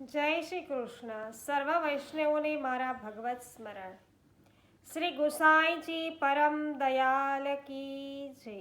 જય શ્રી કૃષ્ણ. સર્વ વૈષ્ણવોને મારા ભગવત સ્મરણ. શ્રી ગુસાઈજી પરમ દયાલ કી જય.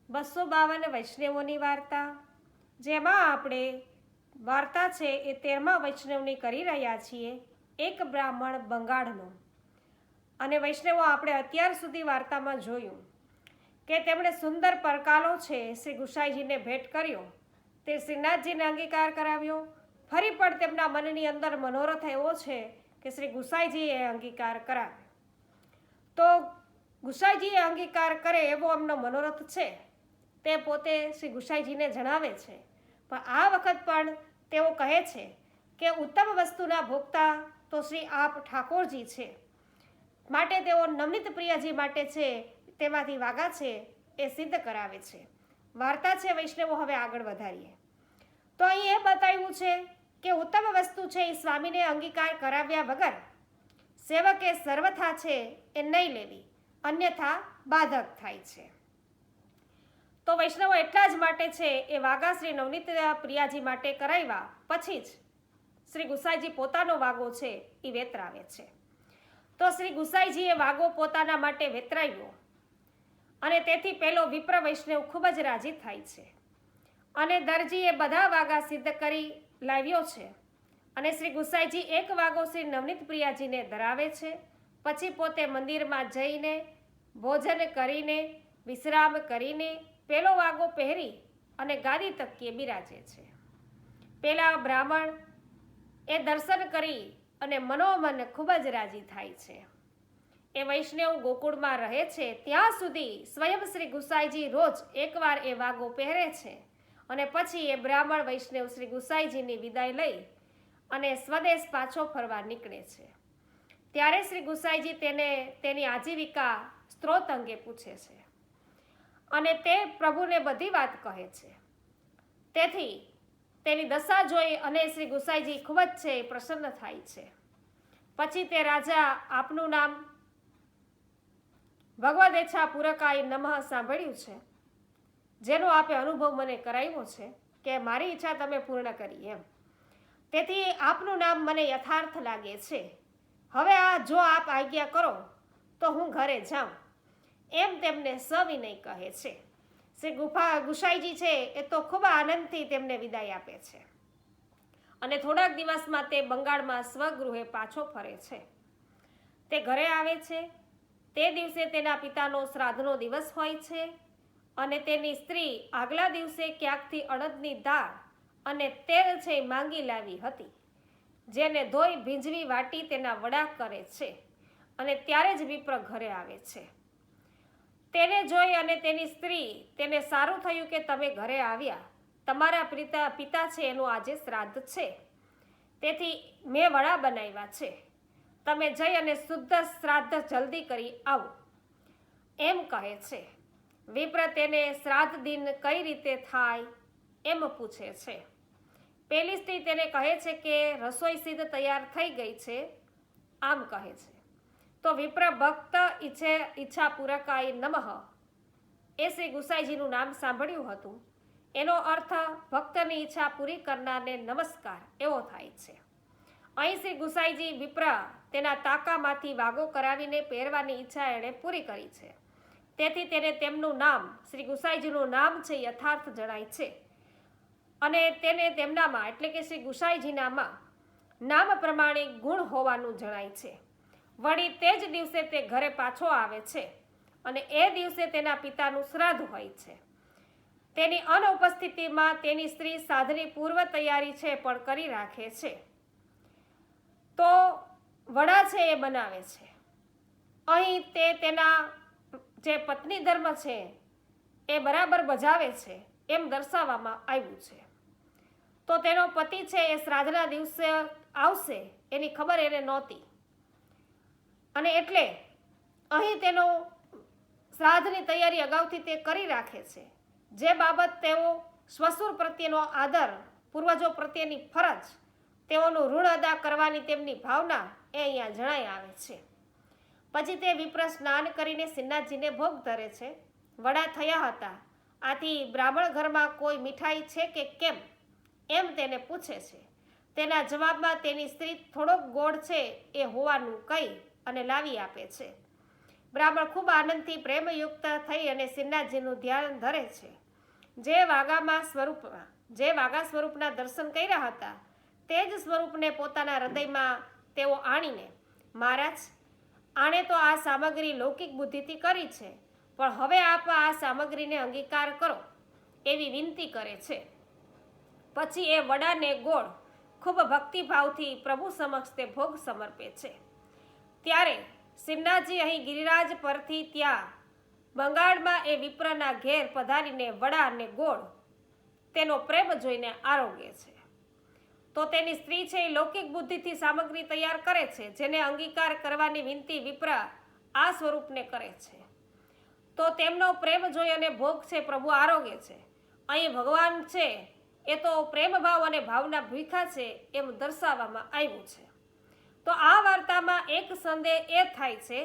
252 વૈષ્ણવોની વાર્તા, જેમાં આપણે વાર્તા છે એ 13મા વૈષ્ણવની કરી રહ્યા છીએ, એક બ્રાહ્મણ બંગાળનો. અને વૈષ્ણવો આપણે અત્યાર સુધી વાર્તામાં જોયું કે તેમણે સુંદર પરકાલો છે શ્રી ગુસાઈજીને ભેટ કર્યો, તે શ્રીનાથજીને અંગીકાર કરાવ્યો. ફરી પણ તેમના મનની અંદર મનોરથ એવો છે કે શ્રી ગુસાઈજીએ અંગીકાર કરાવ્યો. તો ગુસાઈજીએ અંગીકાર કરે એવો એમનો મનોરથ છે, તે પોતે શ્રી ગુસાઈજીને જણાવે છે. પણ આ વખત પણ તેઓ કહે છે કે ઉત્તમ વસ્તુના ભોગતા તો શ્રી આપ ઠાકોરજી છે, માટે તેઓ નવનીત પ્રિયજી માટે છે તેમાંથી વાગા છે એ સિદ્ધ કરાવે છે. વાર્તા છે વૈષ્ણવો, હવે આગળ વધારીએ. તો અહીં એ બતાવ્યું છે કે ઉત્તમ વસ્તુ છે એ સ્વામીને અંગીકાર કરાવ્યા વગર સેવકે સર્વથા છે એ નહીં લેવી, અન્યથા બાધક થાય છે. તો વૈષ્ણવો એટલા જ માટે છે એ વાગા શ્રી નવનીત પ્રિયાજી માટે કરાવ્યા, પછી જ શ્રી ગુસાઈજી પોતાનો વાગો છે એ વેતરાવે છે. તો શ્રી ગુસાઈજીએ વાગો પોતાના માટે વેતરાવ્યો અને તેથી પેલો વિપ્ર વૈષ્ણવ ખૂબ જ રાજી થાય છે અને દરજીએ બધા વાગા સિદ્ધ કરી લાવ્યો છે. અને શ્રી ગુસાઈજી એક વાગો શ્રી નવનીત પ્રિયાજીને ધરાવે છે, પછી પોતે મંદિરમાં જઈને ભોજન કરીને વિશ્રામ કરીને પેલો વાગો પહેરી અને ગાદી તકીએ બિરાજે છે. પેલા બ્રાહ્મણ એ દર્શન કરી અને મનોમન ખૂબ જ રાજી થાય છે. એ વૈષ્ણવ ગોકુળમાં રહે છે ત્યાં સુધી સ્વયં શ્રી ગુસાઈજી રોજ એકવાર એ વાગો પહેરે છે અને પછી એ બ્રાહ્મણ વૈષ્ણવ શ્રી ગુસાઈજીની વિદાય લઈ અને સ્વદેશ પાછો ફરવા નીકળે છે. ત્યારે શ્રી ગુસાઈજી તેને તેની આજીવિકા સ્ત્રોત અંગે પૂછે છે અને તે પ્રભુને બધી વાત કહે છે. તેથી તેની દશા જોઈ અને શ્રી ગુસાઈજી ખૂબ જ છે પ્રસન્ન થાય છે. પછી તે રાજા આપનું નામ ભગવદેચ્છા પૂરકાય નમઃ સાંભળ્યું છે, જેનો આપે અનુભવ મને કરાવ્યો છે કે મારી ઈચ્છા તમે પૂર્ણ કરી એમ. તેથી આપનું નામ મને યથાર્થ લાગે છે. હવે જો આપ આજ્ઞા કરો તો હું ઘરે જાઉં, એમ તેમને સવિનય કહે છે. શ્રી ગુસાઈજી છે એ તો ખૂબ આનંદથી તેમને વિદાય આપે છે અને થોડાક દિવસમાં તે બંગાળમાં સ્વગૃહે પાછો ફરે છે. તે ઘરે આવે છે. તે દિવસે તેના પિતાનો શ્રાદ્ધનો દિવસ હોય છે અને તેની સ્ત્રી આગલા દિવસે ક્યાંકથી અડદની દાળ અને તેલ છે માંગી લાવી હતી, જેને ધોઈ ભીંજવી વાટી તેના વડા કરે છે અને ત્યારે જ વિપ્ર ઘરે આવે છે. તેને જોઈ અને તેની સ્ત્રી તેને સારું થયું કે તમે ઘરે આવ્યા, તમારા પિતા છે એનું આજે શ્રાદ્ધ છે, તેથી મેં વડા બનાવ્યા છે, તમે જઈ અને શુદ્ધ શ્રાદ્ધ જલ્દી કરી આવો, એમ કહે છે. વિપ્ર તેને શ્રાદ્ધ દિન કઈ રીતે થાય એમ પૂછે છે. પેલી સ્ત્રી તેને કહે છે કે રસોઈ સિદ્ધ તૈયાર થઈ ગઈ છે, આમ કહે છે. તો વિપ્ર ભક્ત ઈચ્છા પૂરકાય નમઃ એ શ્રી ગુસાઈજીનું નામ સાંભળ્યું હતું, એનો અર્થ ભક્તની ઈચ્છા પૂરી કરનારને નમસ્કાર એવો થાય છે. અહીં શ્રી ગુસાઈજી વિપ્ર તેના તાકામાંથી વાગો કરાવીને પહેરવાની ઈચ્છા એણે પૂરી કરી છે. તેથી તેને તેમનું નામ શ્રી ગુસાઈજીનું નામ છે યથાર્થ જણાય છે અને તેને તેમનામાં એટલે કે શ્રી ગુસાઈજીનામાં નામ પ્રમાણે ગુણ હોવાનું જણાય છે. વળી તે જ દિવસે તે ઘરે પાછો આવે છે અને એ દિવસે તેના પિતાનું શ્રાદ્ધ હોય છે. તેની અનુપસ્થિતિમાં તેની સ્ત્રી સાધની પૂર્વ તૈયારી છે પણ કરી રાખે છે. તો વડા છે એ બનાવે છે. અહીં તે તેના જે પત્ની ધર્મ છે એ બરાબર બજાવે છે એમ દર્શાવવામાં આવ્યું છે. તો તેનો પતિ છે એ શ્રાદ્ધના દિવસે આવશે એની ખબર એને નહોતી અને એટલે અહીં તેનો શ્રાદ્ધની તૈયારી અગાઉથી તે કરી રાખે છે. જે બાબત તેઓ શ્વશુર પ્રત્યેનો આદર, પૂર્વજો પ્રત્યેની ફરજ, તેઓનું ઋણ અદા કરવાની તેમની ભાવના એ અહીંયા જણાઈ આવે છે. પછી તે વિપ્ર સ્નાન કરીને શ્રીનાથજીને ભોગ ધરે છે. વડા થયા હતા, આથી બ્રાહ્મણ ઘરમાં કોઈ મીઠાઈ છે કે કેમ એમ તેને પૂછે છે. તેના જવાબમાં તેની સ્ત્રી થોડોક ગોળ છે એ હોવાનું કહી અને લાવી આપે છે. બ્રાહ્મણ ખૂબ આનંદથી પ્રેમયુક્ત થઈ અને શ્રીનાથજીનું ધ્યાન ધરે છે. જે વાઘા સ્વરૂપના દર્શન કર્યા હતા તે જ સ્વરૂપને પોતાના હૃદયમાં તેઓ આણીને, મહારાજ, આણે તો આ સામગ્રી લૌકિક બુદ્ધિથી કરી છે, પણ હવે આપ આ સામગ્રીને અંગીકાર કરો એવી વિનંતી કરે છે. પછી એ વડાને ગોળ ખૂબ ભક્તિભાવથી પ્રભુ સમક્ષ તે ભોગ સમર્પે છે. ત્યારે શ્રીનાથજી અહીં ગિરિરાજ પરથી ત્યાં બંગાળમાં એ વિપ્રના ઘેર પધારીને વડા અને ગોળ તેનો પ્રેમ જોઈને આરોગે છે. તો તેની સ્ત્રી છે એ લૌકિક બુદ્ધિથી સામગ્રી તૈયાર કરે છે, જેને અંગીકાર કરવાની વિનંતી વિપ્ર આ સ્વરૂપને કરે છે. તો તેમનો પ્રેમ જોઈ અને ભોગ છે પ્રભુ આરોગે છે. અહીં ભગવાન છે એ તો પ્રેમભાવ અને ભાવના ભૂખ્યા છે એમ દર્શાવવામાં આવ્યું છે. તો આ વાર્તામાં એક સંદેહ એ થાય છે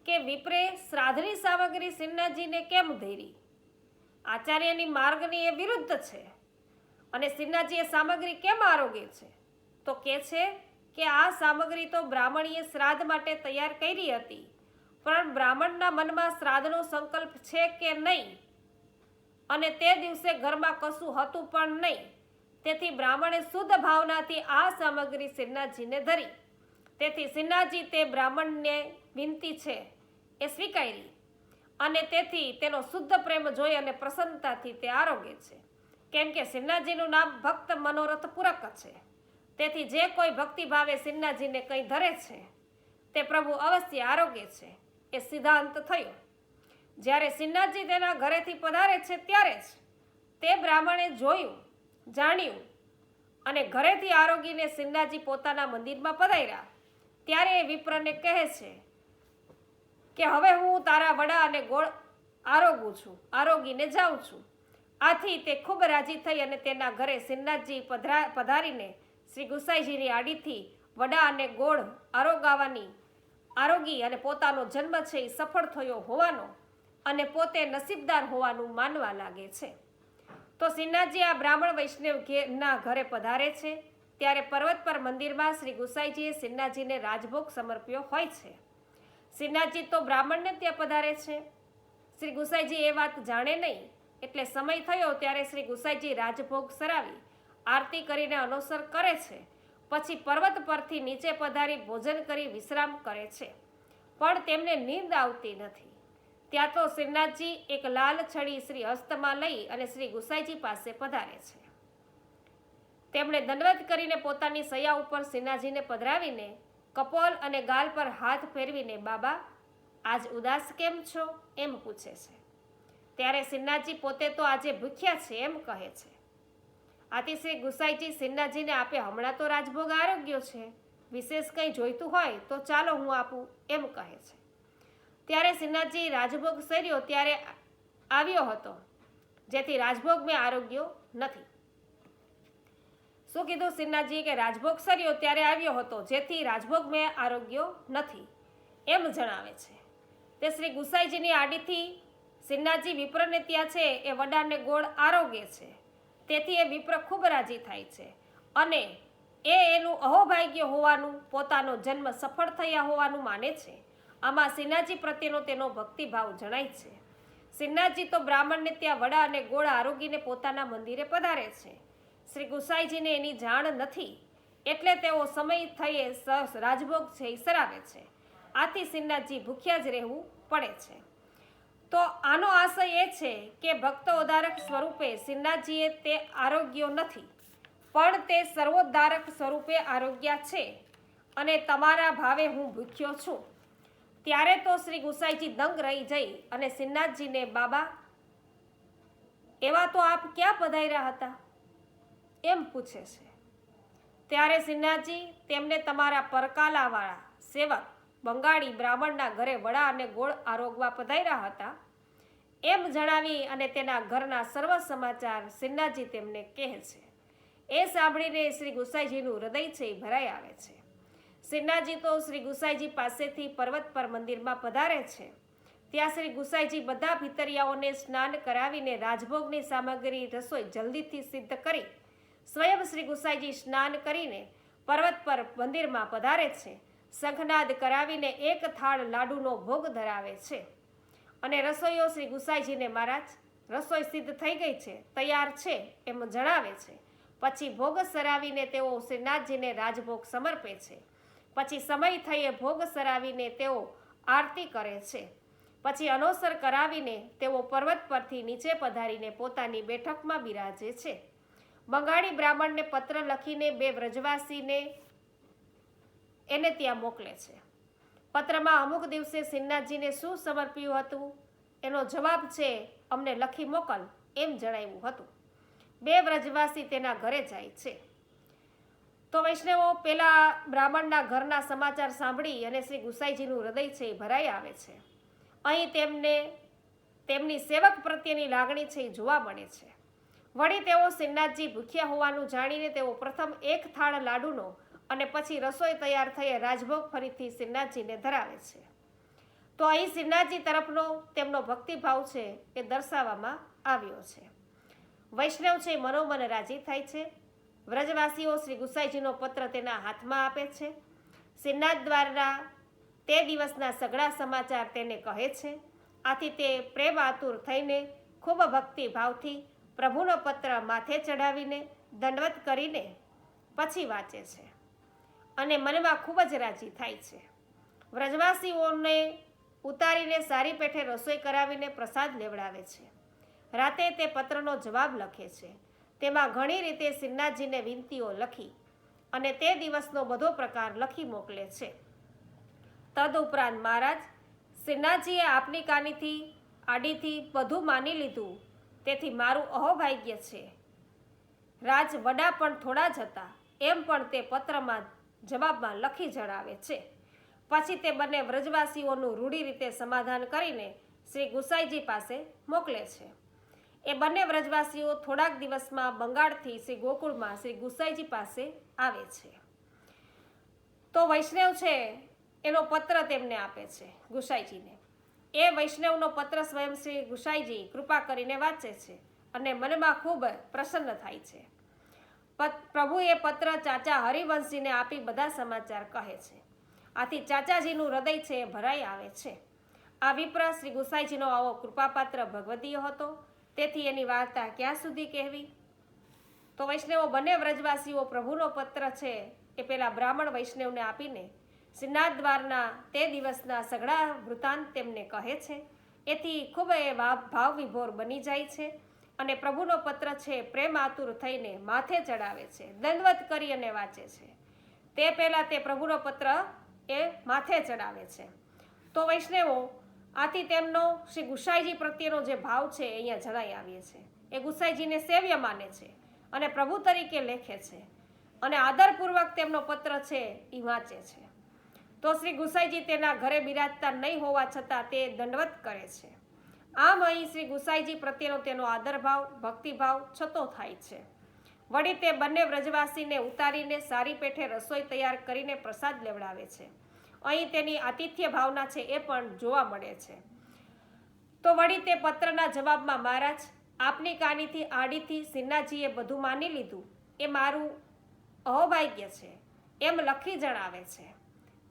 કે વિપ્રે શ્રાદ્ધની સામગ્રી શ્રીનાથજીને કેમ ધરી? આચાર્યની માર્ગની એ વિરુદ્ધ છે અને શ્રીનાથજી એ સામગ્રી કેમ આરોગે છે? તો કહે છે કે આ સામગ્રી તો બ્રાહ્મણીએ શ્રાદ્ધ માટે તૈયાર કરી હતી, પણ બ્રાહ્મણના મનમાં શ્રાદ્ધનો સંકલ્પ છે કે નહીં, અને તે દિવસે ઘરમાં કશું હતું પણ નહીં. તેથી બ્રાહ્મણે શુદ્ધ ભાવનાથી આ સામગ્રી શ્રીનાથજીને ધરી. તેથી શ્રીનાથજી તે બ્રાહ્મણને વિનંતી છે એ સ્વીકારી અને તેથી તેનો શુદ્ધ પ્રેમ જોઈ અને પ્રસન્નતાથી તે આરોગે છે. કેમ કે શ્રીનાથજીનું નામ ભક્ત મનોરથ પૂરક છે. તેથી જે કોઈ ભક્તિભાવે શ્રીનાથજીને કંઈ ધરે છે તે પ્રભુ અવશ્ય આરોગે છે. એ સિદ્ધાંત થયો. જ્યારે શ્રીનાથજી તેના ઘરેથી પધારે છે ત્યારે જ તે બ્રાહ્મણે જોયું, જાણ્યું અને ઘરેથી આરોગીને શ્રીનાથજી પોતાના મંદિરમાં પધાર્યા. ત્યારે એ વિપ્રને કહે છે કે હવે હું તારા વડા અને ગોળ આરોગીને જાઉં છું. આથી તે ખૂબ રાજી થઈ અને તેના ઘરે શ્રીનાથજી પધારીને શ્રી ગુસાઈજીની આડીથી વડા અને ગોળ આરોગી અને પોતાનો જન્મ છે એ સફળ થયો હોવાનો અને પોતે નસીબદાર હોવાનું માનવા લાગે છે. તો શ્રીનાથજી આ બ્રાહ્મણ વૈષ્ણવના ઘરે પધારે છે ત્યારે પર્વત પર મંદિરમાં શ્રી ગુસાઈજીએ શ્રીનાથજીને રાજભોગ સમર્પ્યો હોય છે. શ્રીનાથજી તો બ્રાહ્મણને ત્યાં પધારે છે. શ્રી ગુસાઈજી એ વાત જાણે નહીં, એટલે સમય થયો ત્યારે શ્રી ગુસાઈજી રાજભોગ સરાવી આરતી કરીને અનુસર કરે છે. પછી પર્વત પરથી નીચે પધારી ભોજન કરી વિશ્રામ કરે છે, પણ તેમને નીંદ આવતી નથી. ત્યાં તો શ્રીનાથજી એક લાલ છડી શ્રી હસ્તમાં લઈ અને શ્રી ગુસાઈજી પાસે પધારે છે. તેમણે દંડવત કરીને પોતાની સૈયા ઉપર શ્રીનાથજીને પધરાવીને કપોલ અને ગાલ પર હાથ ફેરવીને, બાબા, આજ ઉદાસ કેમ છો એમ પૂછે છે. ત્યારે શ્રીનાથજી પોતે તો આજે ભૂખ્યા છે એમ કહે છે. આથી શ્રી ગુસાઈજી શ્રીનાથજીને આપે હમણાં તો રાજભોગ આરોગ્યો છે, વિશેષ કંઈ જોઈતું હોય તો ચાલો હું આપું એમ કહે છે. ત્યારે શ્રીનાથજી રાજભોગ સર્યો ત્યારે આવ્યો હતો, જેથી રાજભોગ મેં આરોગ્યો નથી. શું કીધું શ્રીનાથજી? કે રાજભોગ સર્યો ત્યારે આવ્યો હતો, જેથી રાજભોગ મેં આરોગ્યો નથી એમ જણાવે છે. તે શ્રી ગુસાઈજીની આડીથી શ્રીનાથજી વિપ્રને ત્યાં છે એ વડાને ગોળ આરોગે છે. તેથી એ વિપ્ર ખૂબ રાજી થાય છે અને એનું અહોભાગ્ય હોવાનું, પોતાનો જન્મ સફળ થયા હોવાનું માને છે. આમાં શ્રીનાથજી પ્રત્યેનો તેનો ભક્તિભાવ જણાય છે. શ્રીનાથજી તો બ્રાહ્મણને ત્યાં વડા અને ગોળ આરોગીને પોતાના મંદિરે પધારે છે. શ્રી ગુસાઈજીને એની જાણ નથી, એટલે તેઓ સમય થયે રાજભોગ છે એ સરાવે છે. આથી શ્રીનાથજી ભૂખ્યા જ રહેવું પડે છે. તો આનો આશય એ છે કે ભક્ત ઉદ્ધારક સ્વરૂપે શ્રીનાથજીએ તે આરોગ્યો નથી, પણ તે સર્વોદ્ધારક સ્વરૂપે આરોગ્યા છે અને તમારા ભાવે હું ભૂખ્યો છું. ત્યારે તો શ્રી ગુસાઈજી દંગ રહી જઈ અને શ્રીનાથજીને, બાબા, એવા તો આપ ક્યાં પધાર્યા હતા એમ પૂછે છે. ત્યારે શ્રીનાથજી તેમને તમારા પરકાલાવાળા સેવક બંગાળી બ્રાહ્મણના ઘરે વડા અને ગોળ આરોગવા પધાર્યા હતા એમ જણાવી અને તેના ઘરના સર્વ સમાચાર શ્રીનાથજી તેમને કહે છે. એ સાંભળીને શ્રી ગુસાઈજીનું હૃદય છે એ ભરાઈ આવે છે. શ્રીનાથજી તો શ્રી ગુસાઈજી પાસેથી પર્વત પર મંદિરમાં પધારે છે. ત્યાં શ્રી ગુસાઈજી બધા ભીતરિયાઓને સ્નાન કરાવીને રાજભોગની સામગ્રી રસોઈ જલ્દીથી સિદ્ધ કરી સ્વયં શ્રી ગુસાઈજી સ્નાન કરીને પર્વત પર મંદિરમાં પધારે છે. શંખનાદ કરાવીને એક થાળ લાડુનો ભોગ ધરાવે છે અને રસોઈયો શ્રી ગુસાઈજીને મહારાજ રસોઈ સિદ્ધ થઈ ગઈ છે, તૈયાર છે એમ જણાવે છે. પછી ભોગ સરાવીને તેઓ શ્રીનાથજીને રાજભોગ સમર્પે છે. પછી સમય થયે ભોગ સરાવીને તેઓ આરતી કરે છે. પછી અનોસર કરાવીને તેઓ પર્વત પરથી નીચે પધારીને પોતાની બેઠકમાં બિરાજે છે. બંગાળી બ્રાહ્મણને પત્ર લખીને બે વ્રજવાસીને એને ત્યાં મોકલે છે. પત્રમાં અમુક દિવસે શ્રીનાથજીને શું સમર્પ્યું હતું એનો જવાબ છે અમને લખી મોકલ એમ જણાવ્યું હતું. બે વ્રજવાસી તેના ઘરે જાય છે. તો વૈષ્ણવો પેલા બ્રાહ્મણના ઘરના સમાચાર સાંભળી અને શ્રી ગુસાઈજીનું હૃદય છે એ ભરાઈ આવે છે. અહીં તેમની સેવક પ્રત્યેની લાગણી છે એ જોવા મળે છે. વળી તેઓ શ્રીનાથજી ભૂખ્યા હોવાનું જાણીને તેઓ પ્રથમ એક થાળ લાડુનો અને પછી રસોઈ તૈયાર થઈ રાજભોગ ફરીથી શ્રીનાથજીને ધરાવે છે. તો અહીં શ્રીનાથજી તરફનો તેમનો ભક્તિભાવ છે એ દર્શાવવામાં આવ્યો છે. વૈષ્ણવ છે મનોમન રાજી થાય છે. વ્રજવાસીઓ શ્રી ગુસાઈજીનો પત્ર તેના હાથમાં આપે છે. શ્રીનાથ દ્વારના તે દિવસના સઘળા સમાચાર તેને કહે છે. આથી તે પ્રેમ આતુર થઈને ખૂબ ભક્તિભાવથી પ્રભુનો પત્ર માથે ચડાવીને દંડવત કરીને પછી વાંચે છે અને મનમાં ખૂબ જ રાજી થાય છે. વ્રજવાસીઓને ઉતારીને સારી પેઠે રસોઈ કરાવીને પ્રસાદ લેવડાવે છે. રાતે તે પત્રનો જવાબ લખે છે. તેમાં ઘણી રીતે શ્રીનાથજીને વિનંતીઓ લખી અને તે દિવસનો બધો પ્રકાર લખી મોકલે છે. તદુપરાંત મહારાજ શ્રીનાથજીએ આપની કાનીથી આડીથી બધું માની લીધું, તેથી મારું અહોભાગ્ય છે. રાજ વડા પણ થોડા જ હતા એમ પણ તે પત્રમાં જવાબમાં લખી જણાવે છે. પછી તે બંને વ્રજવાસીઓનું રૂઢી રીતે સમાધાન કરીને શ્રી ગુસાઈજી પાસે મોકલે છે. એ બંને વ્રજવાસીઓ થોડાક દિવસમાં બંગાળથી શ્રી ગોકુળમાં શ્રી ગુસાઈજી પાસે આવે છે. તો વૈષ્ણવ છે એનો પત્ર તેમને આપે છે ગુસાઈજીને. એ વૈષ્ણવનો પત્ર સ્વયં શ્રી ગુસાઈજી કૃપા કરીને વાંચે છે અને મનમાં ખૂબ પ્રસન્ન થાય છે. પ્રભુએ પત્ર ચાચા હરિવંશજીને આપી બધા સમાચાર કહે છે. આથી ચાચાજીનું હૃદય છે એ ભરાઈ આવે છે. આ વિપ્ર શ્રી ગુસાઈજીનો આવો કૃપાપાત્ર ભગવદીય હતો, તેથી એની વાર્તા ક્યાં સુધી કહેવી. તો વૈષ્ણવો બંને વ્રજવાસીઓ પ્રભુનો પત્ર છે એ પેલા બ્રાહ્મણ વૈષ્ણવને આપીને શ્રીનાથ દ્વારના તે દિવસના સઘળા વૃત્તાંત તેમને કહે છે. એથી ખૂબ એ ભાવ વિભોર બની જાય છે અને પ્રભુનો પત્ર છે પ્રેમ આતુર થઈને માથે ચડાવે છે, દંડવત કરી અને વાંચે છે. તે પહેલાં તે પ્રભુનો પત્ર એ માથે ચડાવે છે. તો વૈષ્ણવો આથી તેમનો શ્રી ગુસાઈજી પ્રત્યેનો જે ભાવ છે એ અહીંયા જણાઈ આવીએ છે. એ ગુસાઈજીને સેવ્ય માને છે અને પ્રભુ તરીકે લેખે છે અને આદરપૂર્વક તેમનો પત્ર છે એ વાંચે છે. તો શ્રી ગુસાઈજી તેના ઘરે બિરાજતા નહીં હોવા છતાં તે દંડવત કરે છે. આમ અહીં શ્રી ગુસાઈજી પ્રત્યેનો તેનો આદરભાવ ભક્તિભાવ છતો થાય છે. વળી તે બંને વ્રજવાસીને ઉતારીને સારી પેઠે રસોઈ તૈયાર કરીને પ્રસાદ લેવડાવે છે. અહીં તેની આતિથ્ય ભાવના છે એ પણ જોવા મળે છે. તો વળી તે પત્રના જવાબમાં મહારાજ આપની કાનીથી આડીથી શ્રીનાથજીએ બધું માની લીધું, એ મારું અહોભાગ્ય છે એમ લખી જણાવે છે.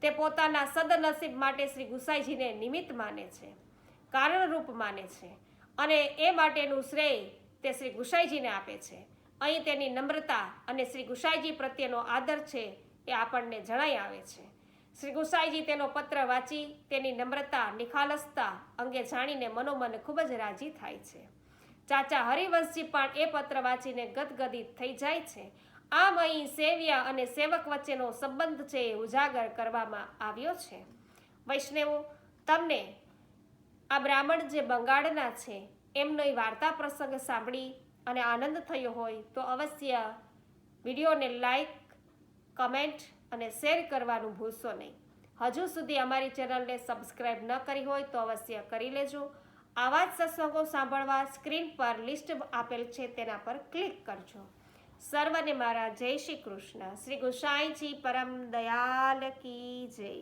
તે પોતાના સદનસીબ માટે શ્રી ગુસાઈજીને નિમિત્ત માને છે, કારણરૂપ માને છે અને એ માટેનું શ્રેય તે શ્રી ગુસાઈજીને આપે છે. અહીં તેની નમ્રતા અને શ્રી ગુસાઈજી પ્રત્યેનો આદર છે એ આપણને જણાઈ આવે છે. શ્રી ગુસાઈજી તેનો પત્ર વાંચી તેની નમ્રતા નિખાલસતા અંગે જાણીને મનોમન ખૂબ જ રાજી થાય છે. ચાચા હરિવંશજી પણ એ પત્ર વાંચીને ગદગદિત થઈ જાય છે. આમ અહીં સેવ્ય અને સેવક વચ્ચેનો સંબંધ છે એ ઉજાગર કરવામાં આવ્યો છે. વૈષ્ણવો, તમને આ બ્રાહ્મણ જે બંગાળના છે એમનો એ વાર્તા પ્રસંગ સાંભળી અને આનંદ થયો હોય તો અવશ્ય વિડીયોને લાઈક, કમેન્ટ અને શેર કરવાનું ભૂલશો નહીં. હજુ સુધી અમારી ચેનલને સબસ્ક્રાઈબ ન કરી હોય તો અવશ્ય કરી લેજો. આવા જ સત્સંગો સાંભળવા સ્ક્રીન પર લિસ્ટ આપેલ છે તેના પર ક્લિક કરજો. સર્વને મારા જય શ્રી કૃષ્ણ. શ્રી ગુસાઈજી પરમ દયાલ કી જય.